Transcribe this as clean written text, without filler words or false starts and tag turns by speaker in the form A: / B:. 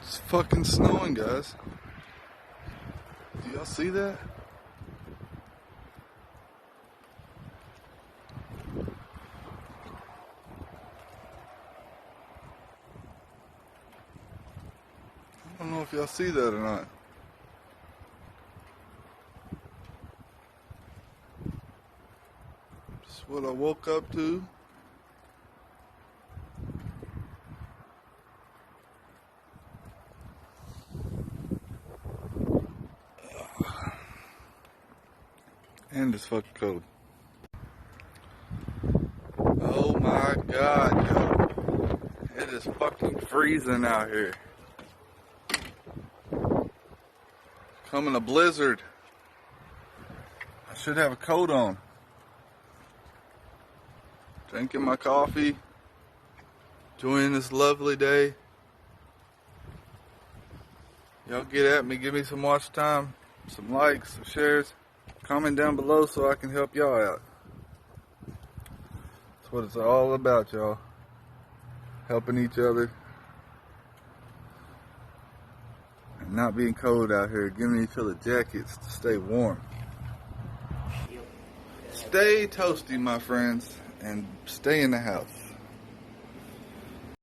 A: It's fucking snowing, guys. Do y'all see that? I don't know if y'all see that or not. Just what I woke up to. And it's fucking cold. Oh my god, yo. It is fucking freezing out here. Coming a blizzard. I should have a coat on. Drinking my coffee. Enjoying this lovely day. Y'all get at me, give me some watch time, some likes, some shares. Comment down below so I can help y'all out. That's what it's all about, y'all. Helping each other. And not being cold out here. Giving each other jackets to stay warm. Stay toasty, my friends. And stay in the house.